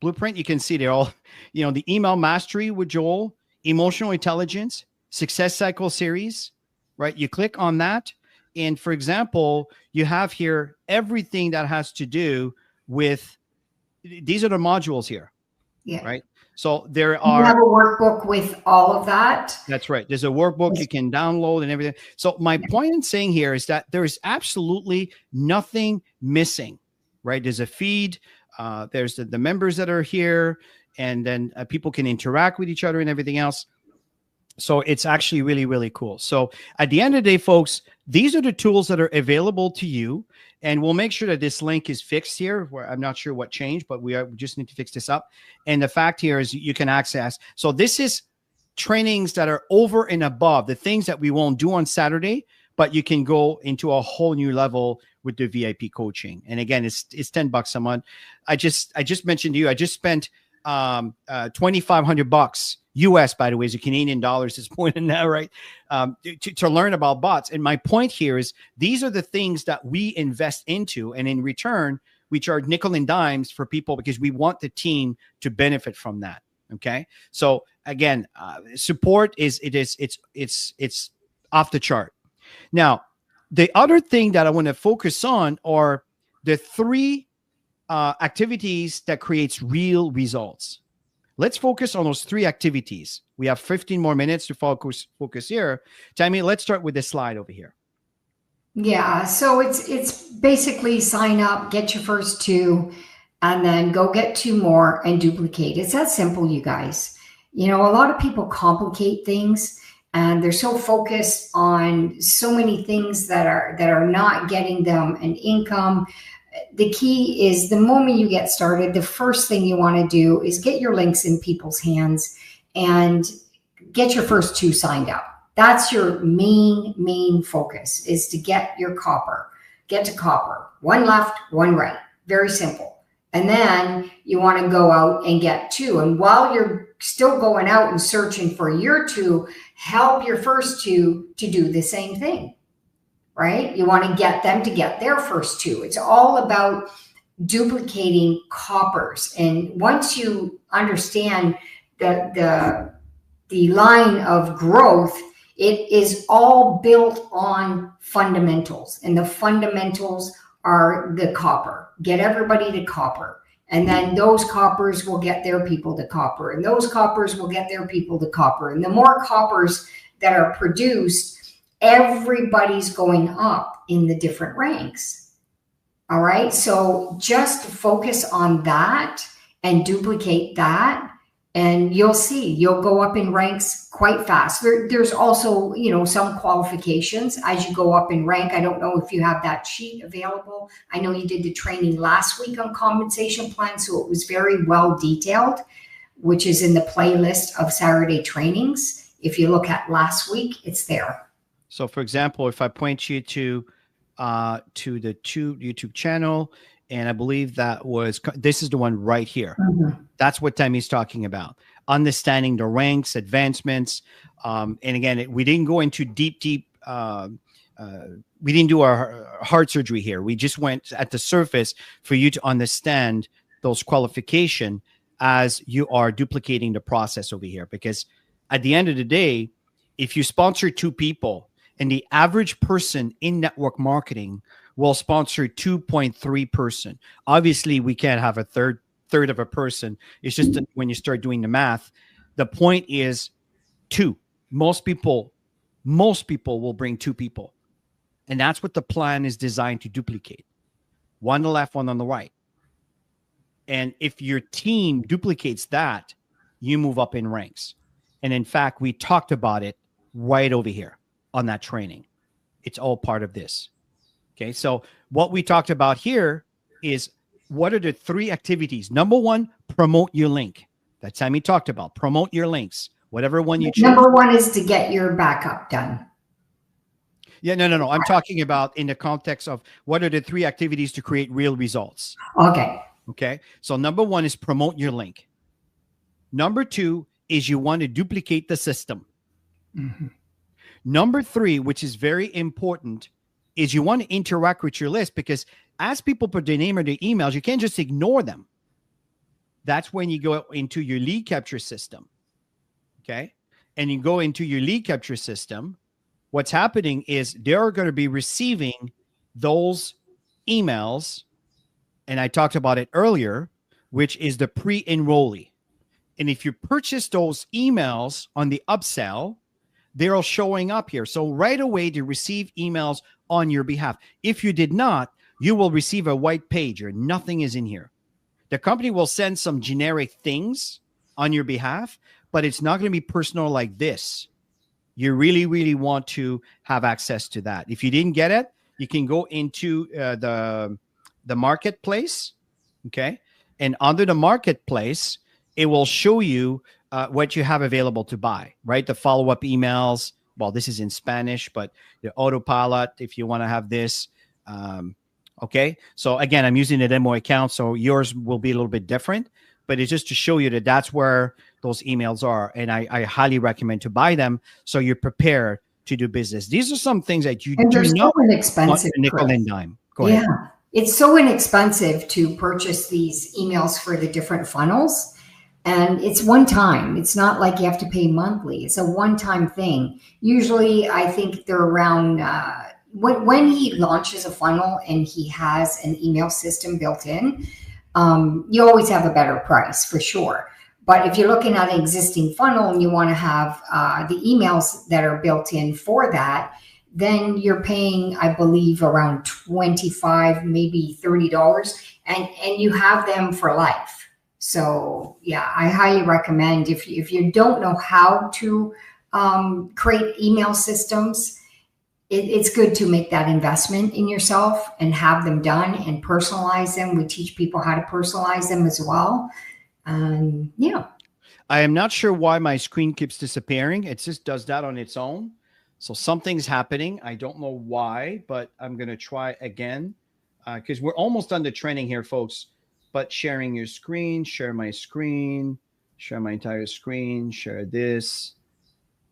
blueprint. You can see they're all, the email mastery with Joel, emotional intelligence, Success Cycle Series, right? You click on that. And for example, you have here everything that has to do with, these are the modules here, Yeah. right? So there You have are, a workbook with all of that. that's right. There's a workbook you can download and everything. So my point in saying here is that there is absolutely nothing missing, right? There's a feed. There's the members that are here, and then people can interact with each other and everything else. So it's actually really, really cool. So at the end of the day, folks, these are the tools that are available to you. And we'll make sure that this link is fixed here, where I'm not sure what changed, but we just need to fix this up. And the fact here is you can access. So this is trainings that are over and above the things that we won't do on Saturday, but you can go into a whole new level with the VIP coaching. And again, it's $10 a month. I just mentioned to you, I just spent $2,500 US, by the way, is a Canadian dollars this point in now, right? To learn about bots. And my point here is these are the things that we invest into. And in return, we charge nickel and dimes for people because we want the team to benefit from that. Okay. So again, support it's off the chart. Now, the other thing that I want to focus on are the 3 activities that creates real results. Let's focus on those 3 activities. We have 15 more minutes to focus here. Tammy, let's start with this slide over here. Yeah, so it's basically sign up, get your first 2, and then go get 2 more and duplicate. It's that simple, you guys. You know, a lot of people complicate things, and they're so focused on so many things that are not getting them an income. The key is the moment you get started, the first thing you want to do is get your links in people's hands and get your first 2 signed up. That's your main focus, is to get your copper. Get to copper. 1 left, 1 right. Very simple. And then you want to go out and get 2. And while you're still going out and searching for your 2, help your first 2 to do the same thing. Right? You want to get them to get their first 2. It's all about duplicating coppers. And once you understand the line of growth, it is all built on fundamentals. And the fundamentals are the copper. Get everybody to copper. And then those coppers will get their people to copper. And those coppers will get their people to copper. And the more coppers that are produced, everybody's going up in the different ranks. All right. So just focus on that and duplicate that, and you'll see you'll go up in ranks quite fast. There's also, you know, some qualifications as you go up in rank. I don't know if you have that sheet available. I know you did the training last week on compensation plan, so it was very well detailed, which is in the playlist of Saturday trainings. If you look at last week, it's there. So, for example, if I point you to the YouTube channel, and I believe this is the one right here. Mm-hmm. That's what Tammy's talking about. Understanding the ranks, advancements. And again, we didn't go into deep. We didn't do our heart surgery here. We just went at the surface for you to understand those qualifications as you are duplicating the process over here. Because at the end of the day, if you sponsor 2 people, and the average person in network marketing will sponsor 2.3 person. Obviously, we can't have a third of a person. It's just that when you start doing the math, the point is 2. Most people will bring 2 people. And that's what the plan is designed to duplicate. 1 on the left, 1 on the right. And if your team duplicates that, you move up in ranks. And in fact, we talked about it right over here on that training. It's all part of this. Okay. So what we talked about here is, what are the 3 activities? Number 1, promote your link. That's Sammy talked about. Promote your links, whatever one you choose. Number 1 is to get your backup done. Yeah, no. I'm talking about in the context of what are the 3 activities to create real results. Okay. So number 1 is promote your link. Number 2 is you want to duplicate the system. Mm-hmm. Number 3, which is very important, is you want to interact with your list, because as people put their name or their emails, you can't just ignore them. That's when you go into your lead capture system. Okay. And you go into your lead capture system, what's happening is they're going to be receiving those emails. And I talked about it earlier, which is the pre-enrollee. And if you purchase those emails on the upsell, they're all showing up here. So right away, they receive emails on your behalf. If you did not, you will receive a white page or nothing is in here. The company will send some generic things on your behalf, but it's not going to be personal like this. You really, really want to have access to that. If you didn't get it, you can go into the marketplace, okay? And under the marketplace, it will show you what you have available to buy, right? The follow-up emails. Well, this is in Spanish, but the autopilot, if you want to have this. Okay. So again, I'm using a demo account, so yours will be a little bit different, but it's just to show you that that's where those emails are. And I highly recommend to buy them so you're prepared to do business. These are some things that you and do they're not so inexpensive, want a nickel Chris. and dime. Go ahead. Yeah, it's so inexpensive to purchase these emails for the different funnels. And it's one time. It's not like you have to pay monthly. It's a one-time thing. Usually, I think they're around when he launches a funnel and he has an email system built in. You always have a better price for sure. But if you're looking at an existing funnel and you want to have the emails that are built in for that, then you're paying, I believe, around $25, maybe $30, and you have them for life. So yeah, I highly recommend if you don't know how to create email systems, it's good to make that investment in yourself and have them done and personalize them. We teach people how to personalize them as well. Yeah. I am not sure why my screen keeps disappearing. It just does that on its own. So something's happening. I don't know why, but I'm going to try again because we're almost done the training here, folks. But sharing your screen, share my screen, share my entire screen, share this.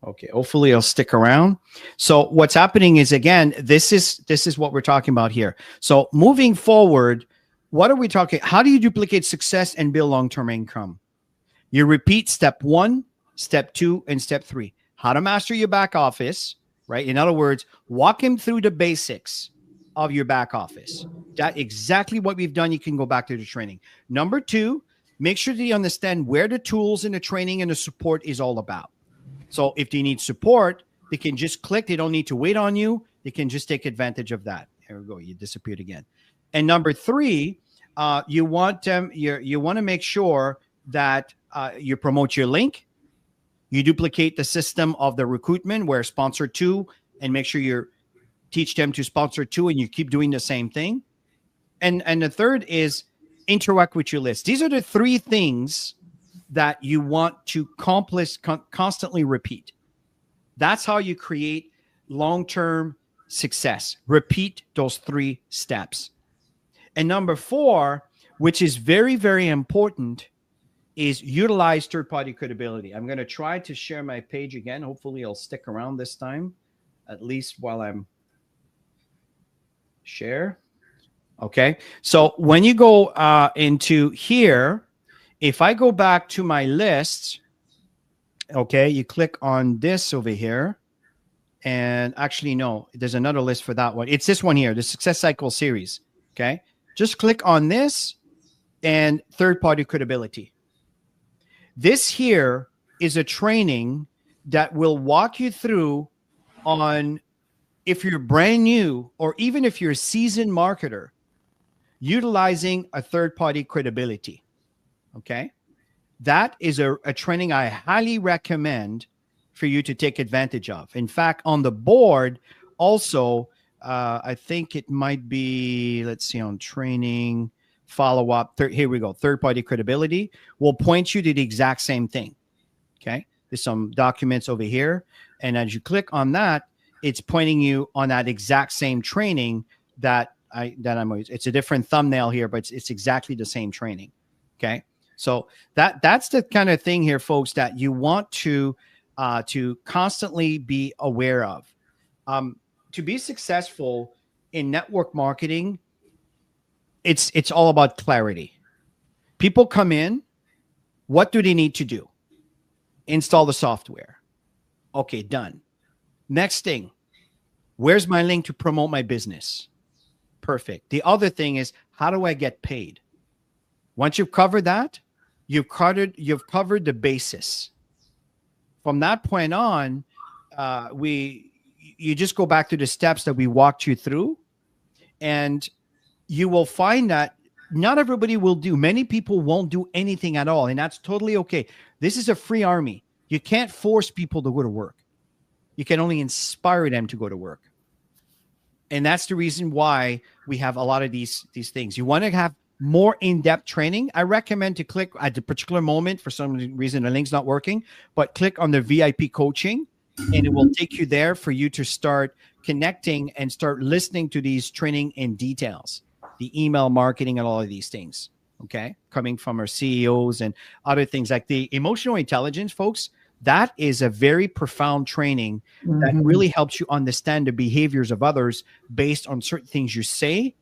Okay, hopefully I'll stick around. So what's happening is, again, this is what we're talking about here. So moving forward, what are we talking? How do you duplicate success and build long-term income? You repeat step 1, step 2, and step 3. How to master your back office, right? In other words, walk him through the basics of your back office. That's exactly what we've done. You can go back to the training. Number 2, make sure that you understand where the tools and the training and the support is all about. So if they need support, they can just click. They don't need to wait on you. They can just take advantage of that. There we go. You disappeared again. And number 3, you want to make sure that you promote your link. You duplicate the system of the recruitment where sponsor 2, and make sure you teach them to sponsor 2, and you keep doing the same thing. And the third is interact with your list. These are the 3 things that you want to constantly repeat. That's how you create long-term success. Repeat those 3 steps. And number 4, which is very, very important, is utilize third-party credibility. I'm going to try to share my page again. Hopefully I'll stick around this time, at least while I'm share. Okay. So when you go into here, if I go back to my list, okay, you click on this over here. And actually, no, there's another list for that one. It's this one here, the Success Cycle series. Okay. Just click on this and third-party credibility. This here is a training that will walk you through on if you're brand new or even if you're a seasoned marketer, utilizing a third-party credibility. Okay. That is a training I highly recommend for you to take advantage of. In fact, on the board also, I think it might be, let's see, on training, follow-up. Here we go. Third-party credibility will point you to the exact same thing. Okay. There's some documents over here. And as you click on that, it's pointing you on that exact same training that I'm always, it's a different thumbnail here, but it's exactly the same training. Okay. So that's the kind of thing here, folks, that you want to constantly be aware of. To be successful in network marketing, it's all about clarity. People come in, what do they need to do? Install the software. Okay, done. Next thing, Where's my link to promote my business? Perfect. The other thing is, how do I get paid? Once you've covered that, you've covered the basis. From that point on, you just go back to the steps that we walked you through, and you will find that not everybody will do. Many people won't do anything at all, and that's totally okay. This is a free army. You can't force people to go to work. You can only inspire them to go to work. And that's the reason why we have a lot of these things. You want to have more in-depth training, I recommend to click at the particular moment. For some reason, the link's not working, but click on the VIP coaching, and it will take you there for you to start connecting and start listening to these training in details, the email marketing and all of these things. Okay. Coming from our CEOs and other things like the emotional intelligence, folks. That is a very profound training that really helps you understand the behaviors of others based on certain things you say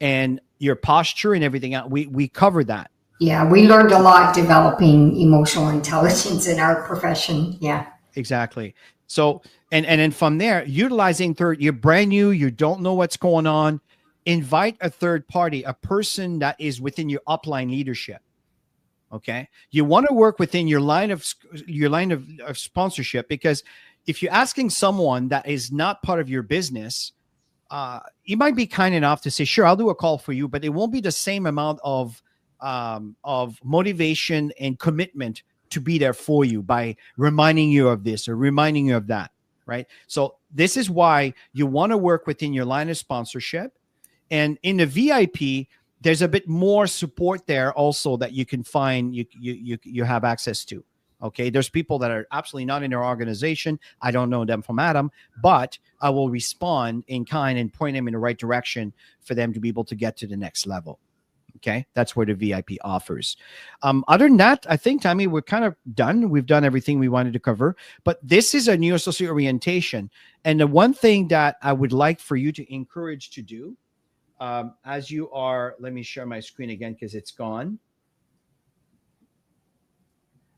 and your posture and everything else. We covered that. Yeah, we learned a lot developing emotional intelligence in our profession. Yeah, exactly. So, and then from there, utilizing you're brand new, you don't know what's going on. Invite a third party, a person that is within your upline leadership. Okay. You want to work within your line of sponsorship, because if you're asking someone that is not part of your business, you might be kind enough to say, sure, I'll do a call for you, but it won't be the same amount of motivation and commitment to be there for you by reminding you of this or reminding you of that. Right. So this is why you want to work within your line of sponsorship. And in the VIP, there's a bit more support there also that you can find, you have access to. Okay. There's people that are absolutely not in their organization. I don't know them from Adam, but I will respond in kind and point them in the right direction for them to be able to get to the next level. Okay. That's where the VIP offers. Other than that, I think, Tammy, we're kind of done. We've done everything we wanted to cover, but this is a new associate orientation. And the one thing that I would like for you to encourage to do, as you are, let me share my screen again because it's gone.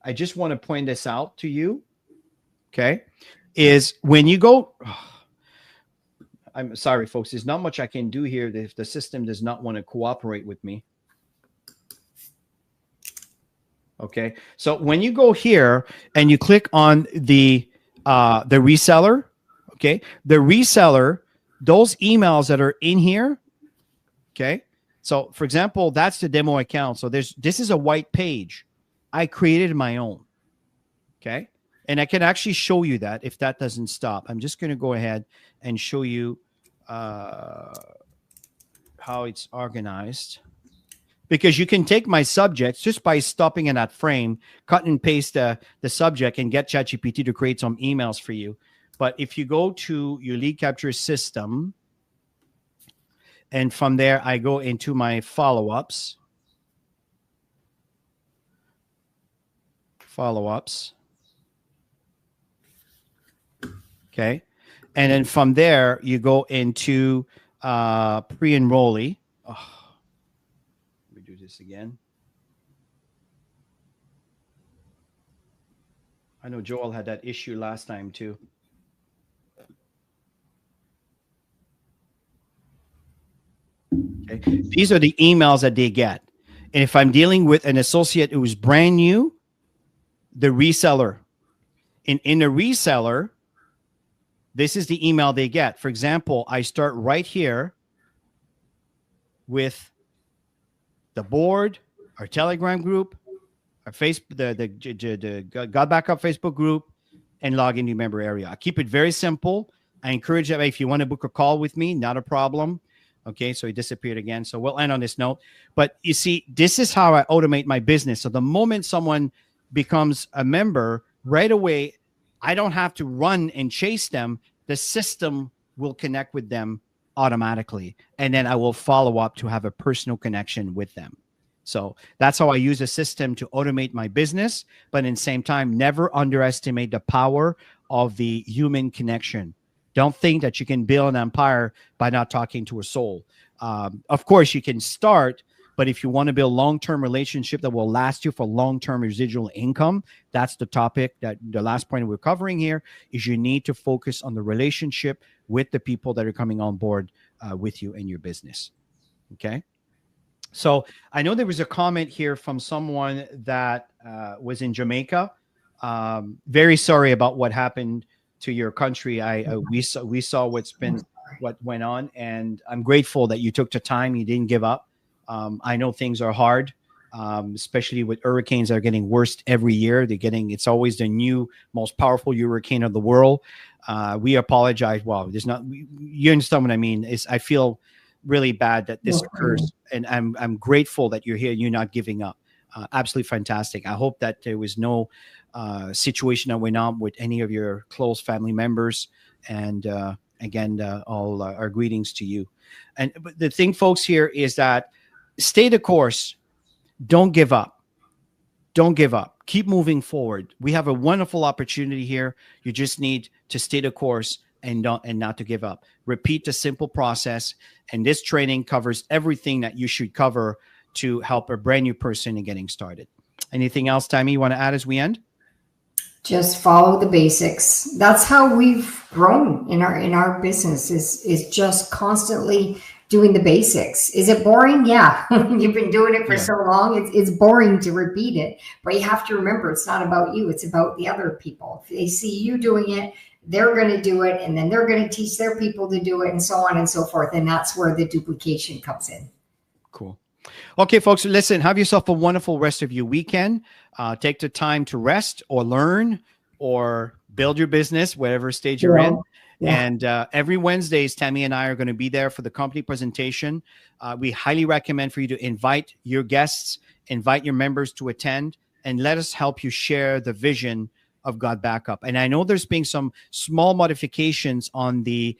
I just want to point this out to you. Okay. Is when you go, I'm sorry, folks, there's not much I can do here if the system does not want to cooperate with me. Okay. So when you go here and you click on the reseller, okay, the reseller, those emails that are in here, okay. So for example, that's the demo account. So this is a white page. I created my own. Okay. And I can actually show you that if that doesn't stop. I'm just going to go ahead and show you how it's organized, because you can take my subjects just by stopping in that frame, cut and paste the subject and get ChatGPT to create some emails for you. But if you go to your lead capture system, and from there, I go into my follow-ups. Okay. And then from there, you go into pre-enrollee. Oh, let me do this again. I know Joel had that issue last time too. Okay. These are the emails that they get. And if I'm dealing with an associate who's brand new, the reseller. In the reseller, this is the email they get. For example, I start right here with the board, our Telegram group, our Facebook, the GotBackup Facebook group, and log into member area. I keep it very simple. I encourage that if you want to book a call with me, not a problem. Okay, so he disappeared again. So we'll end on this note. But you see, this is how I automate my business. So the moment someone becomes a member, right away, I don't have to run and chase them. The system will connect with them automatically. And then I will follow up to have a personal connection with them. So that's how I use a system to automate my business. But in the same time, never underestimate the power of the human connection. Don't think that you can build an empire by not talking to a soul. Of course, you can start, But if you want to build long-term relationship that will last you for long-term residual income, that's the topic that the last point we're covering here is you need to focus on the relationship with the people that are coming on board with you in your business. Okay. So I know there was a comment here from someone that was in Jamaica. Very sorry about what happened to your country. We saw what went on, and I'm grateful that you took the time. You didn't give up. I know things are hard, especially with hurricanes that are getting worse every year. It's always the new most powerful hurricane of the world. We apologize. Well, you understand what I mean? I feel really bad that this occurs, and I'm grateful that you're here. You're not giving up. Absolutely fantastic. I hope that there was no situation that went on with any of your close family members. And again, all our greetings to you. And but the thing, folks, here is that stay the course. Don't give up. Don't give up. Keep moving forward. We have a wonderful opportunity here. You just need to stay the course and not to give up. Repeat the simple process. And this training covers everything that you should cover to help a brand new person in getting started. Anything else, Tammy, you want to add as we end? Just follow the basics. That's how we've grown in our business is just constantly doing the basics. Is it boring? Yeah. You've been doing it for so long. It's boring to repeat it, but you have to remember it's not about you. It's about the other people. If they see you doing it, they're going to do it, and then they're going to teach their people to do it, and so on and so forth. And that's where the duplication comes in. Cool. Okay, folks, listen, have yourself a wonderful rest of your weekend. Take the time to rest or learn or build your business, whatever stage you're in. Yeah. And every Wednesdays, Tammy and I are going to be there for the company presentation. We highly recommend for you to invite your guests, invite your members to attend, and let us help you share the vision of GotBackup. And I know there's been some small modifications on the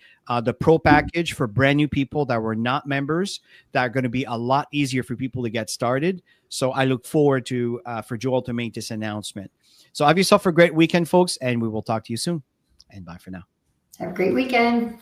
pro package for brand new people that were not members that are going to be a lot easier for people to get started. So I look forward to for Joel to make this announcement. So have yourself a great weekend, folks, and we will talk to you soon. And bye for now. Have a great weekend.